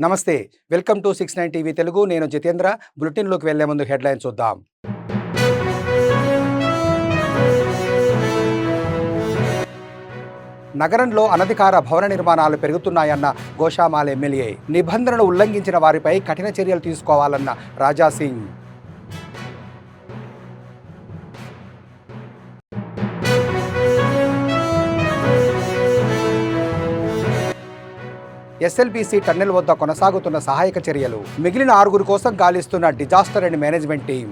నమస్తే. Welcome to 69 TV Telugu. నేను జితేంద్ర. బులెటిన్‌లోకి వెళ్లే ముందు హెడ్‌లైన్స్ చూద్దాం. నగరంలో అనధికార భవన నిర్మాణాలు పెరుగుతున్నాయన్న గోషామాల్ ఎమ్మెల్యే. నిబంధనలు ఉల్లంఘించిన వారిపై కఠిన చర్యలు తీసుకోవాలన్న రాజాసింగ్. ఎస్ఎల్బీసీ టన్నెల్ వద్ద కొనసాగుతున్న సహాయక చర్యలు. మిగిలిన 6 కోసం గాలిస్తున్న డిజాస్టర్ అండ్ మేనేజ్మెంట్ టీం.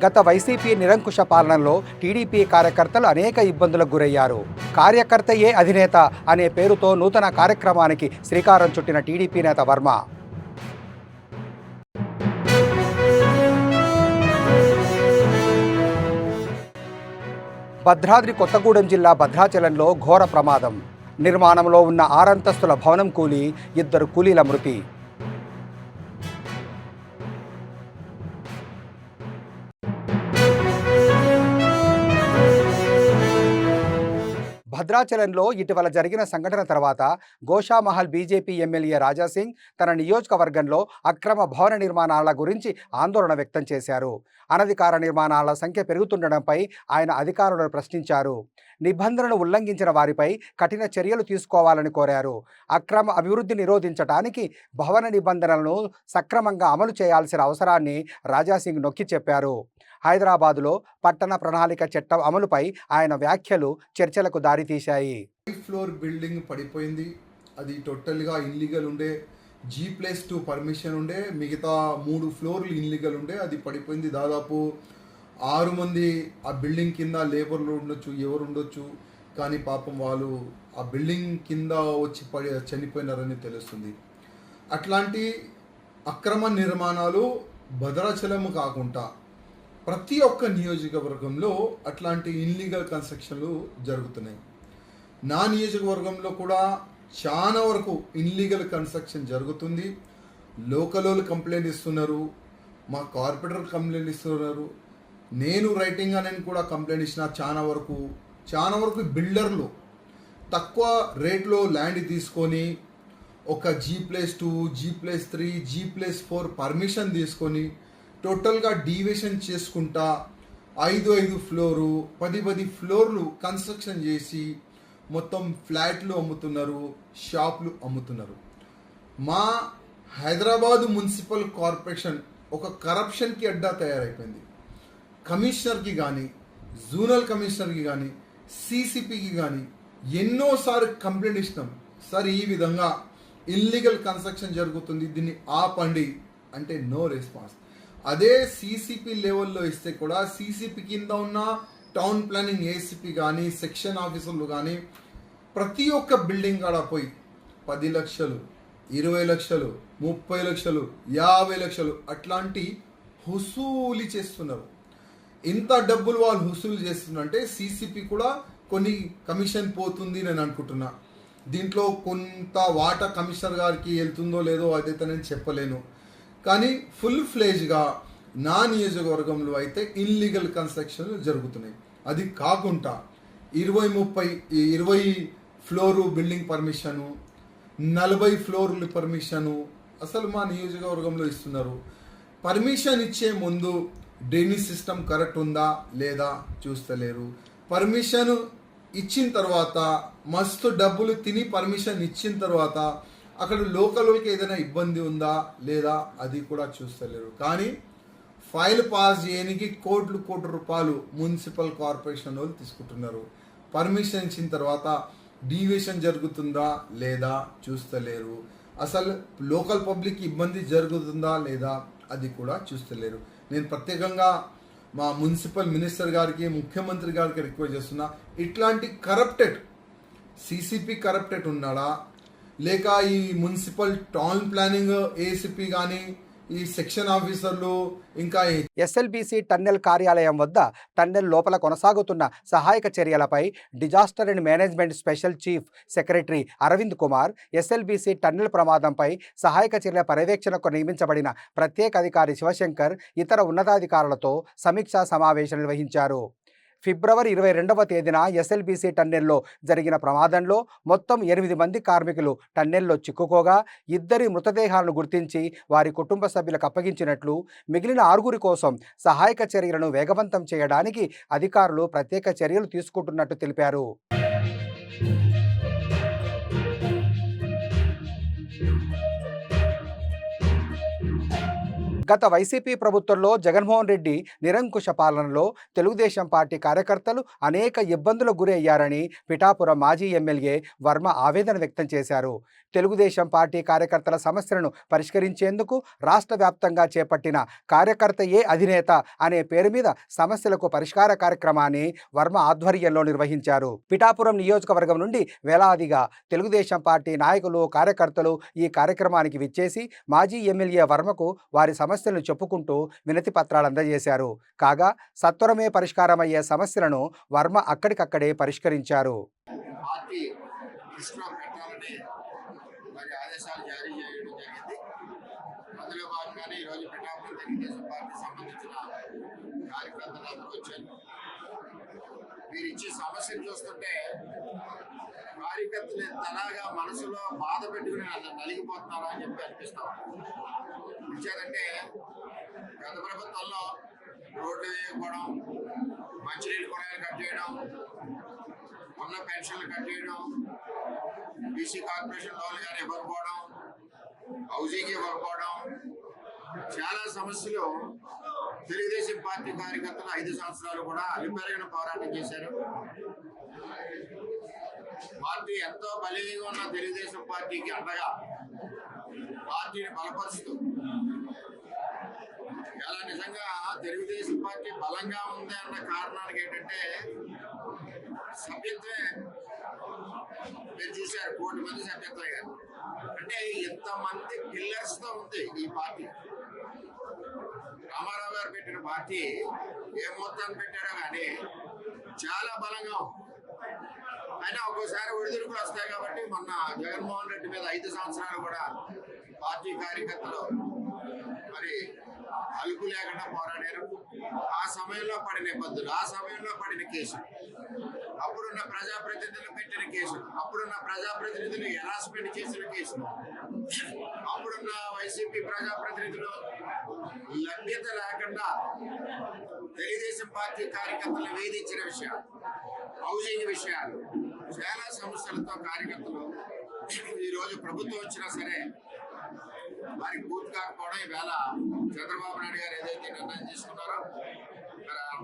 గత వైసీపీ నిరంకుశ పాలనలో టీడీపీ కార్యకర్తలు అనేక ఇబ్బందులకు గురయ్యారు. కార్యకర్తయే అధినేత అనే పేరుతో నూతన కార్యక్రమానికి శ్రీకారం చుట్టిన టీడీపీ నేత వర్మ. భద్రాద్రి కొత్తగూడెం జిల్లా భద్రాచలంలో ఘోర ప్రమాదం. నిర్మాణంలో ఉన్న 6 అంతస్తుల భవనం కూలి 2 కూలీల మృతి. భద్రాచలంలో ఇటీవల జరిగిన సంఘటన తర్వాత గోషామహల్ బీజేపీ ఎమ్మెల్యే రాజాసింగ్ తన నియోజకవర్గంలో అక్రమ భవన నిర్మాణాల గురించి ఆందోళన వ్యక్తం చేశారు. అనధికార నిర్మాణాల సంఖ్య పెరుగుతుండడంపై ఆయన అధికారులను ప్రశ్నించారు. నిబంధనలు ఉల్లంఘించిన వారిపై కఠిన చర్యలు తీసుకోవాలని కోరారు. అక్రమ అభివృద్ధి నిరోధించడానికి భవన నిబంధనలను సక్రమంగా అమలు చేయాల్సిన అవసరాన్ని రాజాసింగ్ నొక్కి చెప్పారు. హైదరాబాదులో పట్టణ ప్రణాళిక చట్టం అమలుపై ఆయన వ్యాఖ్యలు చర్చలకు దారితీశాయి. ఫ్లోర్ బిల్డింగ్ పడిపోయింది. అది టోటల్గా ఇన్లీగల్ ఉండే. G+2 పర్మిషన్ ఉండే, మిగతా 3 ఫ్లోర్లు ఇన్లీగల్ ఉండే. అది పడిపోయింది. దాదాపు 6 మంది ఆ బిల్డింగ్ కింద లేబర్లు ఉండొచ్చు, ఎవరు ఉండొచ్చు, కానీ పాపం వాళ్ళు ఆ బిల్డింగ్ కింద వచ్చి చనిపోయినారని తెలుస్తుంది. అట్లాంటి అక్రమ నిర్మాణాలు భద్రాచలం కాకుండా ప్రతి ఒక్క నియోజకవర్గంలో అట్లాంటి ఇన్లీగల్ కన్స్ట్రక్షన్లు జరుగుతున్నాయి. నా నియోజకవర్గంలో కూడా చాలా వరకు ఇన్లీగల్ కన్స్ట్రక్షన్ జరుగుతుంది. లోకల్ కంప్లైంట్ ఇస్తున్నారు, మా కార్పొరేటర్ కంప్లైంట్ ఇస్తున్నారు, నేను రైటింగ్ అని కూడా కంప్లైంట్ ఇచ్చిన. చాలా వరకు బిల్డర్లు తక్కువ రేట్లో ల్యాండ్ తీసుకొని ఒక G+2, G+3, G+4 పర్మిషన్ తీసుకొని టోటల్గా డీవియేషన్ చేసుకుంటా 5 ఫ్లోరు 10 ఫ్లోర్లు కన్స్ట్రక్షన్ చేసి మొత్తం ఫ్లాట్లు అమ్ముతున్నారు, షాపులు అమ్ముతున్నారు. మా హైదరాబాద్ మున్సిపల్ కార్పొరేషన్ ఒక కరప్షన్కి అడ్డా తయారైపోయింది. కమిషనర్కి కానీ, జోనల్ కమిషనర్కి కానీ, CCPకి కానీ ఎన్నోసార్లు కంప్లైంట్ ఇచ్చినాం. సార్, ఈ విధంగా ఇల్లీగల్ కన్స్ట్రక్షన్ జరుగుతుంది, దీన్ని ఆపండి అంటే నో రెస్పాన్స్. అదే CCP లెవెల్లో ఇస్తే కూడా CCP కింద ఉన్న టౌన్ ప్లానింగ్ ACP కానీ, సెక్షన్ ఆఫీసర్లు కానీ ప్రతి ఒక్క బిల్డింగ్ కాడ పోయి 10 లక్షలు, 20 లక్షలు, 30 లక్షలు, 50 లక్షలు అట్లాంటి హుసూలు చేస్తున్నారు. ఇంత డబ్బులు వాళ్ళు హుసూలు చేస్తున్నారంటే CCP కూడా కొన్ని కమిషన్ పోతుంది నేను అనుకుంటున్నా. దీంట్లో కొంత వాటా కమిషనర్ గారికి వెళ్తుందో లేదో అదైతే నేను చెప్పలేను. కానీ ఫుల్ ఫ్లేజ్గా నా నియోజకవర్గంలో అయితే ఇన్లీగల్ కన్స్ట్రక్షన్లు జరుగుతున్నాయి. అది కాకుండా 20 ఫ్లోరు బిల్డింగ్ పర్మిషను, 40 ఫ్లోర్లు పర్మిషను అసలు మా నియోజకవర్గంలో ఇస్తున్నారు. పర్మిషన్ ఇచ్చే ముందు డ్రైనేజ్ సిస్టమ్ కరెక్ట్ ఉందా లేదా చూస్తలేరు. పర్మిషన్ ఇచ్చిన తర్వాత మస్తు డబ్బులు తిని పర్మిషన్ ఇచ్చిన తర్వాత అక్కడ లోకల్కి ఏదైనా ఇబ్బంది ఉందా లేదా అది కూడా చూస్తలేరు. కానీ ఫైల్ పాస్ చేయడానికి కోట్ల రూపాయలు మున్సిపల్ కార్పొరేషన్ వాళ్ళు తీసుకుంటున్నారు. పర్మిషన్ ఇచ్చిన తర్వాత డీవియేషన్ జరుగుతుందా లేదా చూస్తలేరు. అసలు లోకల్ పబ్లిక్ ఇబ్బంది జరుగుతుందా లేదా అది కూడా చూస్తలేరు. నేను ప్రత్యేకంగా మా మున్సిపల్ మినిస్టర్ గారికి, ముఖ్యమంత్రి గారికి రిక్వెస్ట్ చేస్తున్నా, ఇట్లాంటి కరప్టెడ్ CCP కరప్టెడ్ ఉన్నాడా లేక ఈ మున్సిపల్ టౌన్ ప్లానింగ్ ACP కానీ ఈ సెక్షన్ ఆఫీసర్లు ఇంకా ఎస్ఎల్బీసీ టన్నెల్ కార్యాలయం వద్ద టన్నెల్ లోపల కొనసాగుతున్న సహాయక చర్యలపై disaster and management special chief secretary Aravind Kumar, SLBC tunnel ప్రమాదంపై సహాయక చర్యల పర్యవేక్షణకు నియమించబడిన ప్రత్యేక అధికారి శివశంకర్ ఇతర ఉన్నతాధికారులతో సమీక్షా సమావేశం నిర్వహించారు. ఫిబ్రవరి 22వ తేదీన ఎస్ఎల్బీసీ టన్నెల్లో జరిగిన ప్రమాదంలో మొత్తం 8 మంది కార్మికులు టన్నెల్లో చిక్కుకోగా 2 మృతదేహాలను గుర్తించి వారి కుటుంబ సభ్యులకు అప్పగించినట్లు, మిగిలిన 6 కోసం సహాయక చర్యలను వేగవంతం చేయడానికి అధికారులు ప్రత్యేక చర్యలు తీసుకుంటున్నట్టు తెలిపారు. గత వైసీపీ ప్రభుత్వంలో జగన్మోహన్ రెడ్డి నిరంకుశ పాలనలో తెలుగుదేశం పార్టీ కార్యకర్తలు అనేక ఇబ్బందులకు గురి అయ్యారని పిఠాపురం మాజీ ఎమ్మెల్యే వర్మ ఆవేదన వ్యక్తం చేశారు. తెలుగుదేశం పార్టీ కార్యకర్తల సమస్యలను పరిష్కరించేందుకు రాష్ట్ర వ్యాప్తంగా చేపట్టిన కార్యకర్త ఏ అధినేత అనే పేరు మీద సమస్యలకు పరిష్కార కార్యక్రమాన్ని వర్మ ఆధ్వర్యంలో నిర్వహించారు. పిఠాపురం నియోజకవర్గం నుండి వేలాదిగా తెలుగుదేశం పార్టీ నాయకులు, కార్యకర్తలు ఈ కార్యక్రమానికి విచ్చేసి మాజీ ఎమ్మెల్యే వర్మకు వారి సమస్యలను చెప్పుకుంటూ వినతి పత్రాలు అందజేశారు. కాగా సత్వరమే పరిష్కారమయ్యే సమస్యలను వర్మ అక్కడికక్కడే పరిష్కరించారు. పార్టీ దృష్టిలో పెట్టాలని మరి ఆదేశాలు జారీ చేయడం జరిగింది. అందులో భాగంగానే ఈరోజు పిఠాపురం తెలుగుదేశం పార్టీ సంబంధించిన కార్యకర్తలు అందరూ వచ్చారు. మీరు ఇచ్చే సమస్యను చూస్తుంటే కార్యకర్తలు తలాగా మనసులో బాధ పెట్టుకుని నలిగిపోతున్నారా అని చెప్పి అనిపిస్తాం. ఇచ్చేదంటే గత ప్రభుత్వంలో రోడ్లు వేయకపోవడం, మంచినీళ్ళు కొనాలి కట్ చేయడం, ఉన్న పెన్షన్లు కట్ చేయడం, బీసీ కార్పొరేషన్ లోన్లు కానీ ఇవ్వకపోవడం, హౌసింగ్ ఇవ్వకపోవడం, చాలా సమస్యలు తెలుగుదేశం పార్టీ కార్యకర్తలు 5 సంవత్సరాలు కూడా అలుపెరగిన పోరాటం చేశారు. పార్టీ ఎంతో బలీయంగా ఉన్న తెలుగుదేశం పార్టీకి అండగా పార్టీని బలపరుస్తూ ఇలా నిజంగా తెలుగుదేశం పార్టీ బలంగా ఉంది అన్న కారణానికి ఏంటంటే సభ్యత్వే మీరు చూశారు, 1 కోటి మంది సభ్యత్వం గారు. అంటే ఇంతమంది పిల్లర్స్ తో ఉంది ఈ పార్టీ. రామారావు గారు పెట్టిన పార్టీ ఏ మొత్తాన్ని పెట్టారో కానీ చాలా బలంగా ఉంది. అయినా ఒక్కోసారి ఒడిదుడుకులు వస్తాయి కాబట్టి మొన్న జగన్మోహన్ రెడ్డి మీద 5 సంవత్సరాలు కూడా పార్టీ కార్యకర్తలు మరి అలుపు లేకుండా పోరాడారు. ఆ సమయంలో పడిన ఇబ్బందులు, ఆ సమయంలో పడిన కేసులు, అప్పుడున్న ప్రజాప్రతినిధులు పెట్టిన కేసులు, అప్పుడున్న ప్రజాప్రతినిధులు హెరాస్మెంట్ చేసిన కేసులు, అప్పుడున్న వైసీపీ ప్రజాప్రతినిధులు లభ్యత లేకుండా తెలుగుదేశం పార్టీ కార్యకర్తలు వేధించిన విషయాలు, హౌసింగ్ విషయాలు, చాలా సమస్యలతో కార్యకర్తలు ఈరోజు ప్రభుత్వం వచ్చినా సరే వారికి పూర్తి కాకపోవడం ఈవేళ చంద్రబాబు నాయుడు గారు ఏదైతే నిర్ణయం తీసుకున్నారో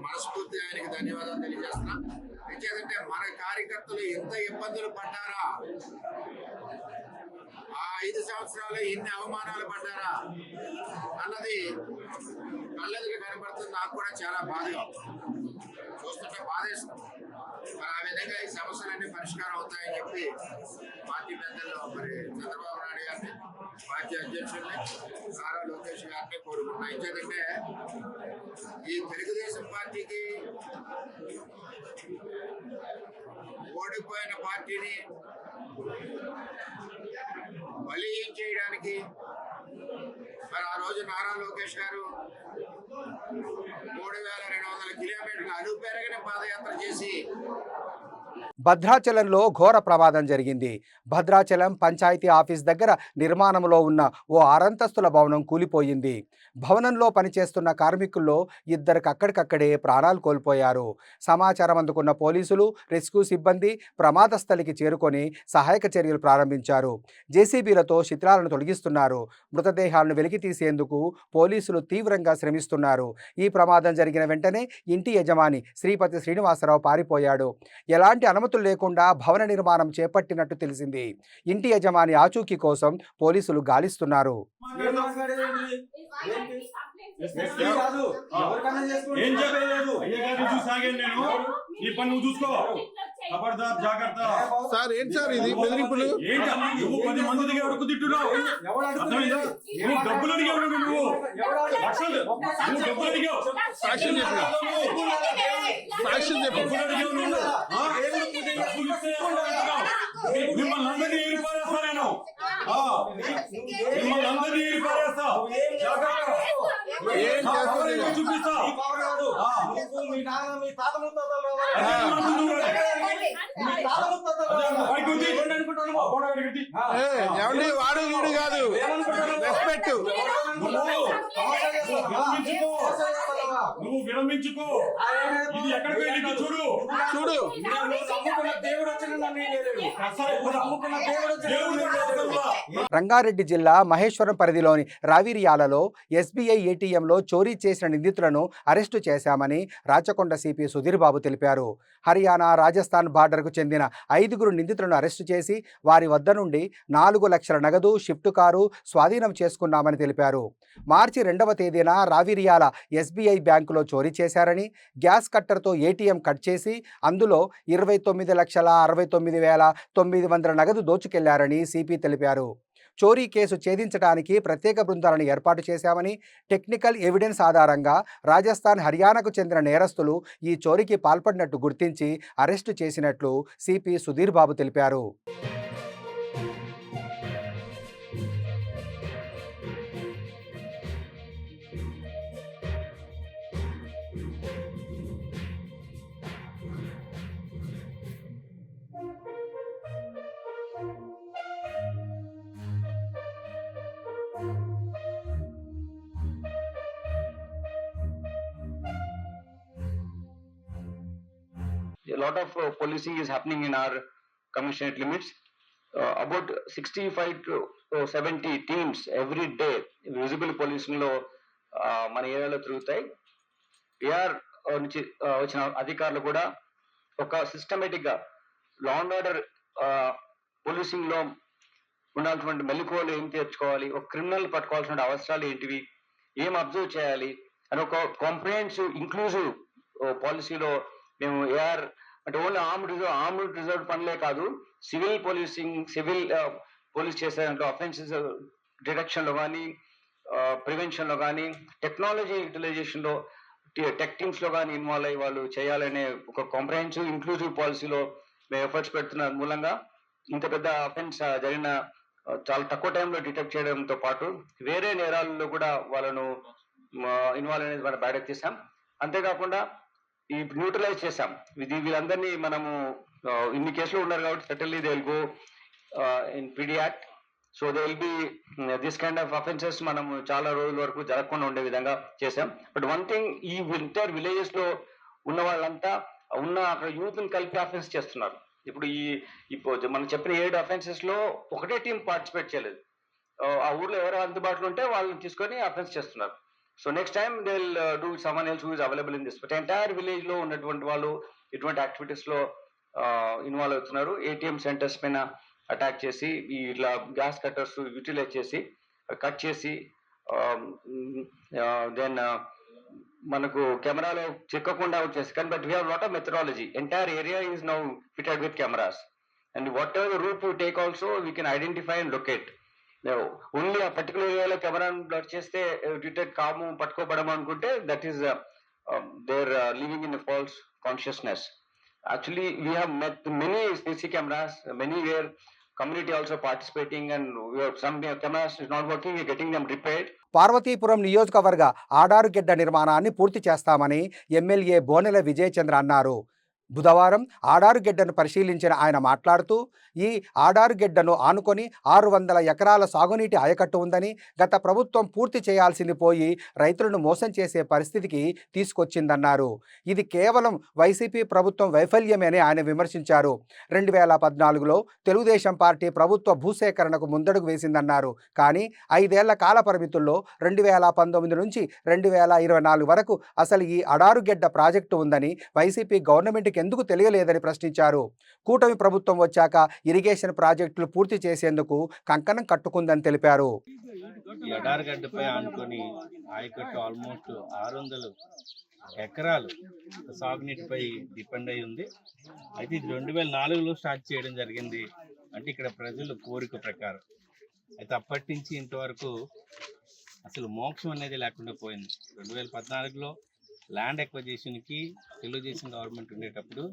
మనస్ఫూర్తి ఆయనకి ధన్యవాదాలు తెలియజేస్తున్నా. ఇంకేదంటే మన కార్యకర్తలు ఎంత ఇబ్బందులు పడ్డారా, ఆ 5 సంవత్సరాలు ఎన్ని అవమానాలు పడ్డారా అన్నది కళ్ళెదురు కనబడుతుంది. నాకు కూడా చాలా బాధగా చూస్తుంటే బాధేస్తుంది. మరి ఆ విధంగా ఈ సమస్యలన్నీ పరిష్కారం అవుతాయని చెప్పి పార్టీ పెద్దలు మరి చంద్రబాబు నాయుడు గారిని, పార్టీ అధ్యక్షుల్ని నారా లోకేష్ గారిని కోరుకున్నా. ఇంకేదంటే ఈ తెలుగుదేశం పార్టీకి ఓడిపోయిన పార్టీని బలీయం చేయడానికి మరి ఆ రోజు నారా లోకేష్ గారు 3200 కిలోమీటర్లు అలుపెరగని పాదయాత్ర చేసి భద్రాచలంలో ఘోర ప్రమాదం జరిగింది. భద్రాచలం పంచాయతీ ఆఫీస్ దగ్గర నిర్మాణంలో ఉన్న ఓ 6 అంతస్తుల భవనం కూలిపోయింది. భవనంలో పనిచేస్తున్న కార్మికుల్లో 2 అక్కడికక్కడే ప్రాణాలు కోల్పోయారు. సమాచారం అందుకున్న పోలీసులు, రెస్క్యూ సిబ్బంది ప్రమాద స్థలికి చేరుకొని సహాయక చర్యలు ప్రారంభించారు. జేసీబీలతో శిథిలాలను తొలగిస్తున్నారు. మృతదేహాలను వెలికి తీసేందుకు పోలీసులు తీవ్రంగా శ్రమిస్తున్నారు. ఈ ప్రమాదం జరిగిన వెంటనే ఇంటి యజమాని శ్రీపతి శ్రీనివాసరావు పారిపోయాడు. ఎలాంటి అనుమతులు లేకుండా భవన నిర్మాణం చేపట్టినట్టు తెలిసింది. ఇంటి యజమాని ఆచూకీ కోసం పోలీసులు గాలిస్తున్నారు. ఏం చెప్పలేదు. అయ్యగారిని చూసాగాను నేను. నీ పని నువ్వు చూసుకో. ఖబర్దార్ జాగ్రత్త. సార్ ఏంటి సార్ ఇది బెదిరింపులు? ఏంటమ్మా నువ్వు 10 మంది దగ్గర అడుగు తింటున్నావు? అర్థమైందా? నువ్వు డబ్బులు అడిగావు నువ్వు లక్షలు, నువ్వు డబ్బులు అడిగావు. సాక్ష్యం చెప్పు, సాక్ష్యం చెప్పు. డబ్బులు అడిగావు నువ్వు. డబ్బులు ఇస్తే అంటున్నావు. మిమ్మల్ని అందరినీ ఏరిపారేస్తా నేను. మిమ్మల్ని అందరినీ ఏరిపారేస్తా. జాగ్రత్త. ఏం చేస్తారు? చూపిస్తా. ఏమండి వాడు వీడు కాదు, రెస్పెక్ట్. నువ్వు విరమించుకో. ఇది ఎక్కడికి వెళ్ళి చూడు చూడు. రంగారెడ్డి జిల్లా మహేశ్వరం పరిధిలోని రావిరియాలలో ఎస్బీఐ ఏటీఎంలో చోరీ చేసిన నిందితులను అరెస్టు చేశామని రాచకొండ సిపి సుధీర్ బాబు తెలిపారు. హర్యానా, రాజస్థాన్ బార్డర్కు చెందిన 5 నిందితులను అరెస్టు చేసి వారి వద్ద నుండి 4 లక్షల నగదు, షిఫ్ట్ కారు స్వాధీనం చేసుకున్నామని తెలిపారు. మార్చి 2వ తేదీన రావిరియాల ఎస్బీఐ బ్యాంకులో చోరీ చేశారని, గ్యాస్ కట్టర్తో ఏటీఎం కట్ చేసి అందులో 29,69,900 నగదు దోచుకెళ్లారని సిపి తెలిపారు. చోరీ కేసు ఛేదించడానికి ప్రత్యేక బృందాలను ఏర్పాటు చేశామని, టెక్నికల్ ఎవిడెన్స్ ఆధారంగా రాజస్థాన్, హర్యానాకు చెందిన నేరస్తులు ఈ చోరీకి పాల్పడినట్టు గుర్తించి అరెస్టు చేసినట్లు సిపి సుధీర్ బాబు తెలిపారు. A lot of policing is happening in our commissionate limits. About 65 to 70 teams every day visible policing లో మన ఏరియాలో తిరుగుతాయి. ఏఆర్ నుంచి వచ్చిన అధికారులు కూడా ఒక సిస్టమేటిక్ గా లా అండ్ ఆర్డర్ పోలీసింగ్ లో ఉండాల్సినటువంటి మెలకువలు ఏం తెచ్చుకోవాలి, ఒక క్రిమినల్ పట్టుకోవాల్సిన అవసరాలు ఏంటివి, ఏం అబ్జర్వ్ చేయాలి అని ఒక కాంప్రిహెన్సివ్ ఇంక్లూజివ్ పాలసీలో మేము ఏఆర్ అంటే ఓన్లీ ఆర్మ్డ్ రిజర్వ్ పనులే కాదు, సివిల్ పోలీసింగ్, సివిల్ పోలీస్ చేసే దాంట్లో అఫెన్సెస్ డిటెక్షన్లో కానీ, ప్రివెన్షన్లో కానీ, టెక్నాలజీ యూటిలైజేషన్లో, టెక్ టీమ్స్లో కానీ ఇన్వాల్వ్ అయ్యి వాళ్ళు చేయాలనే ఒక కాంప్రహెన్సివ్ ఇంక్లూజివ్ పాలసీలో మేము ఎఫర్ట్స్ పెడుతున్న మూలంగా ఇంత పెద్ద అఫెన్స్ జరిగిన చాలా తక్కువ టైంలో డిటెక్ట్ చేయడంతో పాటు వేరే నేరాలలో కూడా వాళ్ళను ఇన్వాల్వ్ అనేది మనం బయటకు తీసాం. అంతేకాకుండా ఈ న్యూట్రలైజ్ చేసాం. వీళ్ళందరినీ మనము ఇన్ని కేసులు ఉన్నారు కాబట్టి certainly they will go in PD act. So they will be this kind of offences మనము చాలా రోజుల వరకు జరగకుండా ఉండే విధంగా చేసాం. బట్ వన్ థింగ్, ఈ ఇంటర్ విలేజెస్ లో ఉన్న వాళ్ళంతా ఉన్న అక్కడ యూత్ ని కలిపి అఫెన్స్ చేస్తున్నారు. ఇప్పుడు మనం చెప్పిన 7 అఫెన్సెస్ లో ఒకటే టీం పార్టిసిపేట్ చేయలేదు. ఆ ఊర్లో ఎవరు అందుబాటులో ఉంటే వాళ్ళని తీసుకొని అఫెన్స్ చేస్తున్నారు. So next time they will do someone else who is available in this. But entire village లో ఉన్నటువంటి వాళ్ళు ఇటువంటి యాక్టివిటీస్ లో ఇన్వాల్వ్ అవుతున్నారు. ఏటీఎం సెంటర్స్ పైన అటాక్ చేసి ఇట్లా గ్యాస్ కట్టర్స్ యూటిలైజ్ చేసి కట్ చేసి దెన్ మనకు కెమెరాలో చిక్కకుండా వచ్చేసి కానీ but we have lot of methodology. Entire area is now fitted with cameras and whatever the route to take also we can identify and locate. Only ఆ particular ఏరియాలో కెమెరాను బ్లర్ చేస్తే డిటెక్ట్ కాము పట్టుకోబడము అనుకుంటే that is they're living in false consciousness. Actually, we have met many CC cameras, many where community also participating, and we have some cameras is not working, we are getting them repaired. Parvathipuram నియోజకవర్గ ఆడారుగెడ్డ నిర్మాణాన్ని పూర్తి చేస్తామని MLA Bonela Vijayachandra అన్నారు. బుధవారం ఆడారుగెడ్డను పరిశీలించిన ఆయన మాట్లాడుతూ, ఈ ఆడారుగెడ్డను ఆనుకొని 600 ఎకరాల సాగునీటి ఆయకట్టు ఉందని, గత ప్రభుత్వం పూర్తి చేయాల్సింది పోయి రైతులను మోసం చేసే పరిస్థితికి తీసుకొచ్చిందన్నారు. ఇది కేవలం వైసీపీ ప్రభుత్వం వైఫల్యమే అని ఆయన విమర్శించారు. 2014లో తెలుగుదేశం పార్టీ ప్రభుత్వ భూసేకరణకు ముందడుగు వేసిందన్నారు. కానీ 5 ఏళ్ల కాల పరిమితుల్లో 2019 నుంచి 2024 వరకు అసలు ఈ ఆడారుగెడ్డ ప్రాజెక్టు ఉందని వైసీపీ గవర్నమెంట్కి ఎందుకు తెలియలేదని ప్రశ్నించారు. కూటమి ప్రభుత్వం వచ్చాక ఇరిగేషన్ ప్రాజెక్టులు పూర్తి చేసేందుకు కంకణం కట్టుకుందని తెలిపారు. ఎడారిగడ్డపై ఆనుకొని ఆయకట్టు ఆల్మోస్ట్ 600 ఎకరాలు సాగునీటిపై డిపెండ్ అయి ఉంది. అయితే ఇది 2004లో స్టార్ట్ చేయడం జరిగింది. అంటే ఇక్కడ ప్రజలు కోరిక ప్రకారం. అయితే అప్పటి నుంచి ఇంతవరకు అసలు మోక్షం అనేది లేకుండా పోయింది. 2014లో ల్యాండ్ ఎక్విజిషన్కి తెలుగుదేశం గవర్నమెంట్ ఉండేటప్పుడు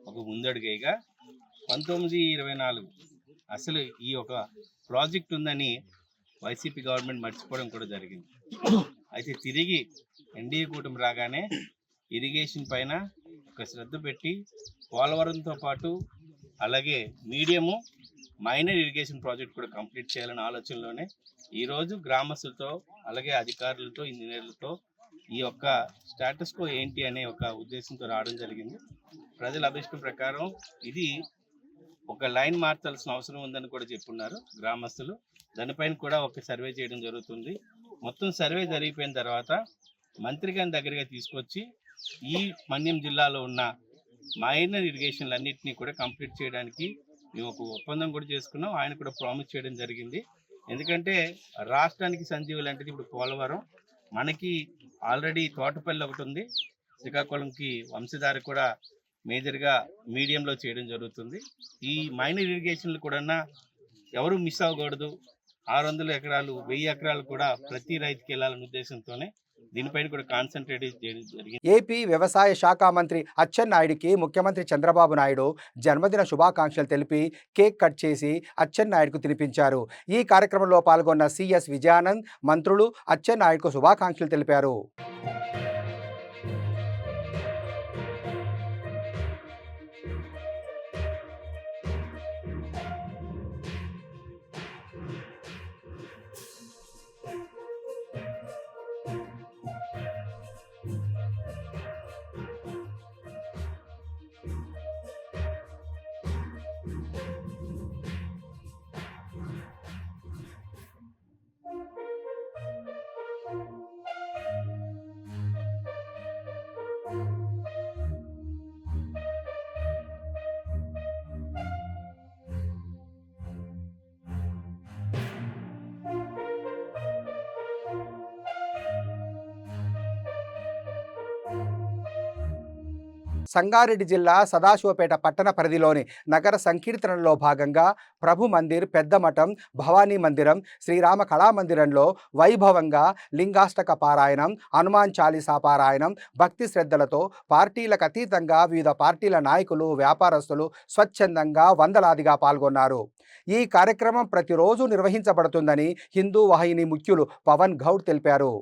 ఒక ముందడుగైగా 1924 అసలు ఈ ఒక ప్రాజెక్ట్ ఉందని వైసీపీ గవర్నమెంట్ మర్చిపోవడం కూడా జరిగింది. అయితే తిరిగి ఎన్డీఏ కూటమి రాగానే ఇరిగేషన్ పైన ఒక శ్రద్ధ పెట్టి పోలవరంతో పాటు అలాగే మీడియము మైనర్ ఇరిగేషన్ ప్రాజెక్ట్ కూడా కంప్లీట్ చేయాలనే ఆలోచనలోనే ఈరోజు గ్రామస్తులతో అలాగే అధికారులతో ఇంజనీర్లతో ఈ యొక్క స్టేటస్ కో ఏంటి అనే ఒక ఉద్దేశంతో రావడం జరిగింది. ప్రజల అభిష్టం ప్రకారం ఇది ఒక లైన్ మార్చాల్సిన అవసరం ఉందని కూడా చెప్పున్నారు గ్రామస్తులు. దానిపైన కూడా ఒక సర్వే చేయడం జరుగుతుంది. మొత్తం సర్వే జరిగిపోయిన తర్వాత మంత్రి గారి దగ్గరగా తీసుకొచ్చి ఈ మన్యం జిల్లాలో ఉన్న మైనర్ ఇరిగేషన్లు అన్నింటినీ కూడా కంప్లీట్ చేయడానికి మేము ఒక ఒప్పందం కూడా చేసుకున్నాం. ఆయన కూడా ప్రామిస్ చేయడం జరిగింది. ఎందుకంటే రాష్ట్రానికి సంజీవి లాంటిది ఇప్పుడు పోలవరం, మనకి ఆల్రెడీ తోటపల్లి ఒకటి ఉంది, శ్రీకాకుళంకి వంశధార కూడా మేజర్గా మీడియంలో చేయడం జరుగుతుంది. ఈ మైనర్ ఇరిగేషన్లు కూడా ఎవరు మిస్ అవ్వకూడదు. 600 ఎకరాలు 1000 ఎకరాలు కూడా ప్రతి రైతుకి వెళ్ళాలనే ఉద్దేశంతోనే దీనిపైన కూడా కాన్సన్ట్రేట్ చేయడం జరిగింది. ఏపీ వ్యవసాయ శాఖ మంత్రి అచ్చెన్నాయుడికి ముఖ్యమంత్రి చంద్రబాబు నాయుడు జన్మదిన శుభాకాంక్షలు తెలిపి కేక్ కట్ చేసి అచ్చెన్నాయుడుకు తినిపించారు. ఈ కార్యక్రమంలో పాల్గొన్న సిఎస్ విజయానంద్, మంత్రులు అచ్చెన్నాయుడుకు శుభాకాంక్షలు తెలిపారు. సంగారెడ్డి జిల్లా సదాశివపేట పట్టణ పరిధిలోని నగర సంకీర్తనలో భాగంగా ప్రభు మందిర్, పెద్ద మఠం, భవానీ మందిరం, శ్రీరామ కళామందిరంలో వైభవంగా లింగాష్టక పారాయణం, హనుమాన్ చాలీసా పారాయణం భక్తి శ్రద్ధలతో పార్టీలకు అతీతంగా వివిధ పార్టీల నాయకులు, వ్యాపారస్తులు స్వచ్ఛందంగా వందలాదిగా పాల్గొన్నారు. ఈ కార్యక్రమం ప్రతిరోజు నిర్వహించబడుతుందని హిందూ వాహిని ముఖ్యులు పవన్ గౌడ్ తెలిపారు.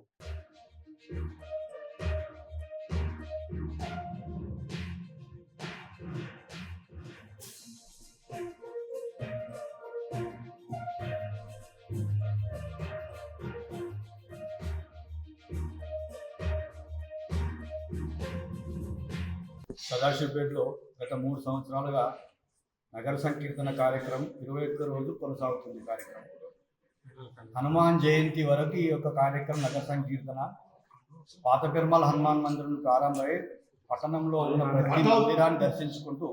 సదాశివపేటలో గత 3 సంవత్సరాలుగా నగర సంకీర్తన కార్యక్రమం 21 రోజు కొనసాగుతుంది. కార్యక్రమం హనుమాన్ జయంతి వరకు ఈ యొక్క కార్యక్రమం నగర సంకీర్తన పాత పెరుమాళ హనుమాన్ మందిరం ప్రారంభమై పట్టణంలో ఉన్న ప్రతి మందిరాన్ని దర్శించుకుంటూ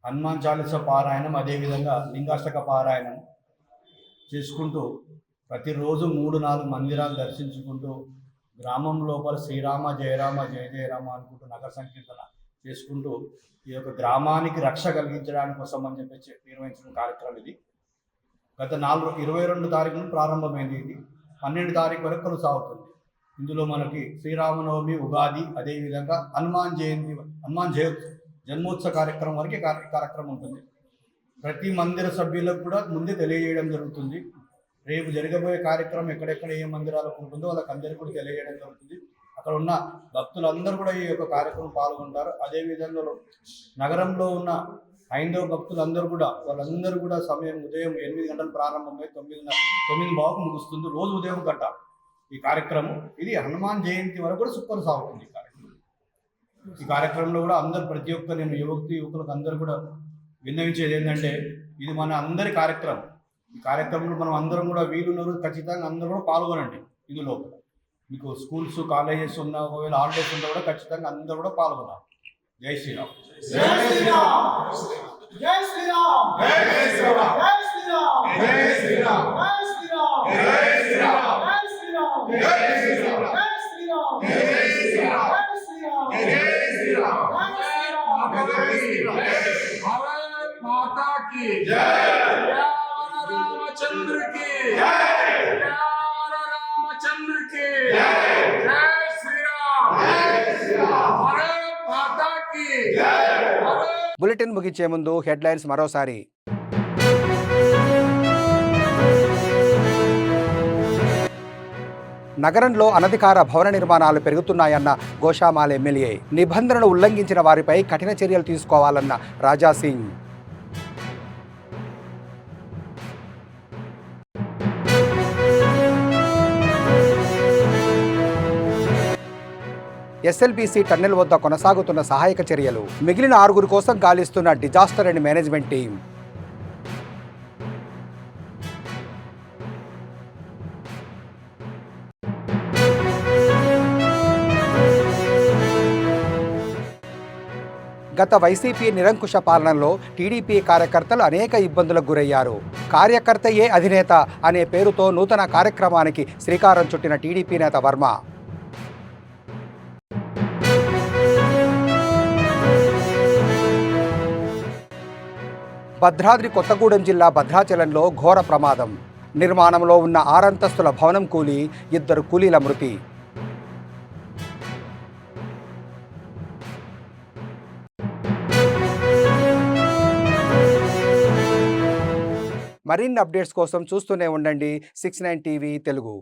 హనుమాన్ చాలీసా పారాయణం, అదేవిధంగా లింగాష్టక పారాయణం చేసుకుంటూ ప్రతిరోజు 3-4 మందిరాలు దర్శించుకుంటూ గ్రామం లోపల శ్రీరామ జయరామ జయ జయరామ అనుకుంటూ నగర సంకీర్తన చేసుకుంటూ ఈ యొక్క గ్రామానికి రక్ష కలిగించడానికి కోసం అని చెప్పి నిర్వహించిన కార్యక్రమం ఇది. గత 22 తారీఖున ప్రారంభమైంది. ఇది 12 తారీఖు వరకు కొనసాగుతుంది. ఇందులో మనకి శ్రీరామనవమి, ఉగాది, అదేవిధంగా హనుమాన్ జన్మోత్సవ కార్యక్రమం వరకు కార్యక్రమం ఉంటుంది. ప్రతి మందిర సభ్యులకు కూడా ముందే తెలియజేయడం జరుగుతుంది. రేపు జరగబోయే కార్యక్రమం ఎక్కడెక్కడ ఏ మందిరాలకు ఉంటుందో వాళ్ళకి అందరికీ కూడా తెలియజేయడం జరుగుతుంది. అక్కడ ఉన్న భక్తులందరూ కూడా ఈ యొక్క కార్యక్రమం పాల్గొంటారు. అదేవిధంగా నగరంలో ఉన్న హైందవ భక్తులందరూ కూడా వాళ్ళందరూ కూడా సమయం ఉదయం 8 గంటలు ప్రారంభమై 9:15 ముగుస్తుంది. రోజు ఉదయం గంట ఈ కార్యక్రమం. ఇది హనుమాన్ జయంతి వరకు కూడా కొనసాగుతుంది ఈ కార్యక్రమంలో కూడా అందరు ప్రతి ఒక్క నేను యువకులకు అందరూ కూడా విన్నవించేది ఏంటంటే ఇది మన అందరి కార్యక్రమం. ఈ కార్యక్రమంలో మనం అందరం కూడా వీలున్నారు, ఖచ్చితంగా అందరూ కూడా పాల్గొనండి. ఇందులో మీకు స్కూల్స్, కాలేజెస్ ఉన్నా, ఒకవేళ హాలిడేస్ ఉన్నా కూడా ఖచ్చితంగా అందరూ కూడా పాల్గొనాలి. జై శ్రీరామ్. జై శ్రీరామ్. జై శ్రీరామ్. జై శ్రీరామ్. జై శ్రీరామ్. జై శ్రీరామ్. జై శ్రీరామ్. జై శ్రీరామ్. జై శ్రీరామ్. జై శ్రీరామ్. జై శ్రీరామ్. జై శ్రీరామ్. జై శ్రీరామ్. भारत माता की जय रामचंद्र की जय रामचंद्र की जय श्री राम भारत माता की బులెటిన్ ముగించే ముందు హెడ్లైన్స్ మరోసారి. నగరంలో అనధికార భవన నిర్మాణాలు పెరుగుతున్నాయన్న గోషామాల్ ఎమ్మెల్యే. నిబంధనలు ఉల్లంఘించిన వారిపై కఠిన చర్యలు తీసుకోవాలన్న రాజాసింగ్. ఎస్ఎల్బీసీ టన్నెల్ వద్ద కొనసాగుతున్న సహాయక చర్యలు. మిగిలిన 6 కోసం గాలిస్తున్న డిజాస్టర్ అండ్ మేనేజ్మెంట్ టీం. గత వైసీపీ నిరంకుశ పాలనలో టీడీపీ కార్యకర్తలు అనేక ఇబ్బందులకు గురయ్యారు. కార్యకర్తయే అధినేత అనే పేరుతో నూతన కార్యక్రమానికి శ్రీకారం చుట్టిన టీడీపీ నేత వర్మ. భద్రాద్రి కొత్తగూడెం జిల్లా భద్రాచలంలో ఘోర ప్రమాదం. నిర్మాణంలో ఉన్న 6 అంతస్తుల భవనం కూలి 2 కూలీల మృతి. మరిన్ని అప్డేట్స్ కోసం చూస్తూనే ఉండండి 69 టీవీ తెలుగు.